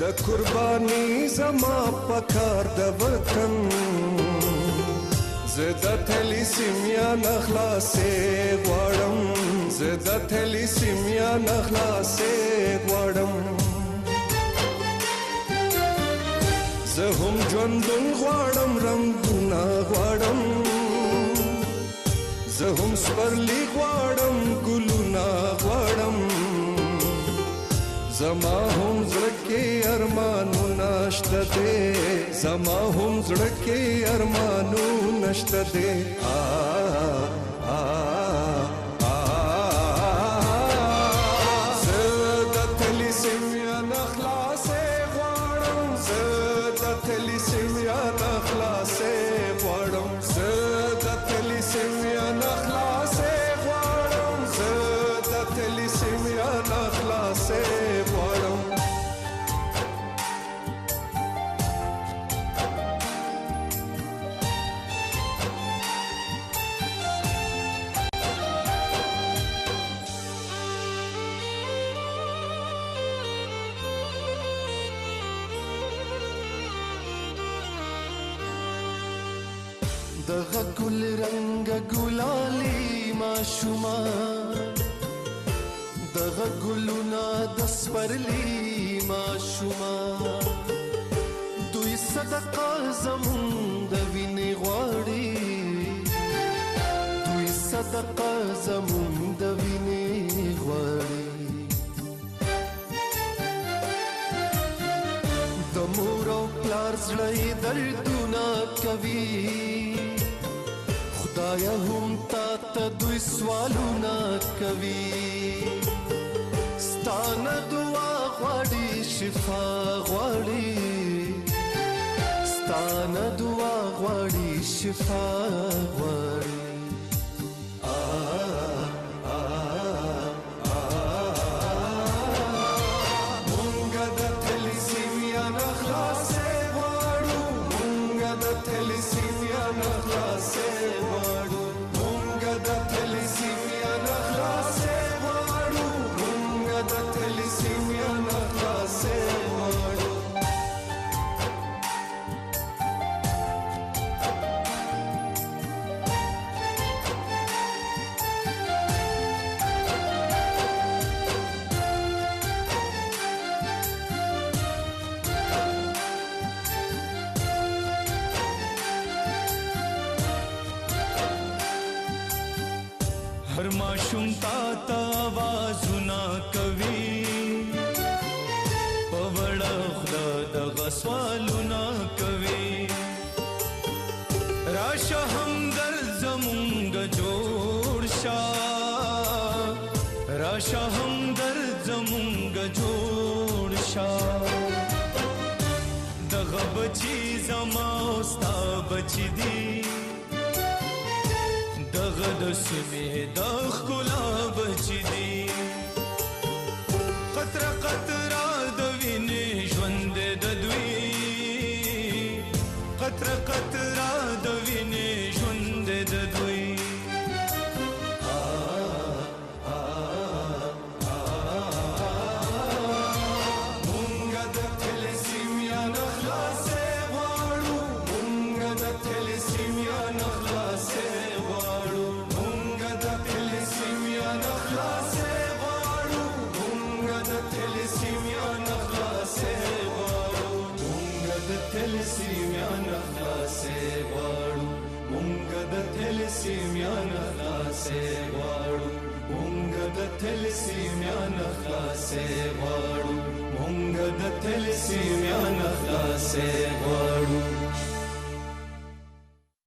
د قربانی زما پکار د وطن زدا تلی سیمیا نخلاصې غواړم زدا تلی سیمیا نخلاصې غواړم زه هم ژوندون غواړم رنګونه غواړم زه هم سپرلی غواړم ګلونه غواړم زما هم زړه کې ارمانونه شته دی زما هم زړه کې ارمانونه شته دی زه د تلي سیمیا نه خلاصې غواړم زه د تلي سیمیا نه خلاصې غواړم زه د تلي سیمیا نه خلاصې غواړم زه د تلي سیمیا نه خلاصې غواړم دغه ګل رنګ ګلالي ماشوما دغه ګلونه د سپرلي ماشوما دوی صدقه زمون د وینې غواړي دوی صدقه زمون د وینې غواړي د مور او پلار زړه دردونه کوي خدایا هم تا ته دوی سوالونه کوي ستانه دعا غواړي شفا غواړي ستانه دعا غواړي شفا غواړي مونږه د تلي سیمیا نه خلاصې غواړو مونږه د تلي سیمیا نه خلاصې غواړو مونږه د تلي سیمیا نه خلاصې غواړو مونږه د تلي سیمیا نه خلاصې غواړو हर माशूम ता आवाज़ुना कवी पवड़ा खुदा दगा सवालुना कवी राशा हमदर्द ज़मुंग जोड़शा राशा हमदर्द ज़मुंग जोड़शा दगा बची ज़मा उस्ता बची दी دغه د سیمې د ښکلا بچي دي قطره قطره د وینې ژوند د دوی قطره قطره د وینې ژوند د دوی مونږه د تلي سیمیا نه خلاصې غواړو مونږه د تلي سیمیا نه خلاصې غواړو مونږه د تلي سیمیا نه خلاصې غواړو مونږه د تلي سیمیا نه خلاصې غواړو مونږه د تلي سیمیا نه خلاصې غواړو مونږه د تلي سیمیا نه خلاصې غواړو مونږه د تلي سیمیا نه خلاصې غواړو مونږه د تلي سیمیا نه خلاصې غواړو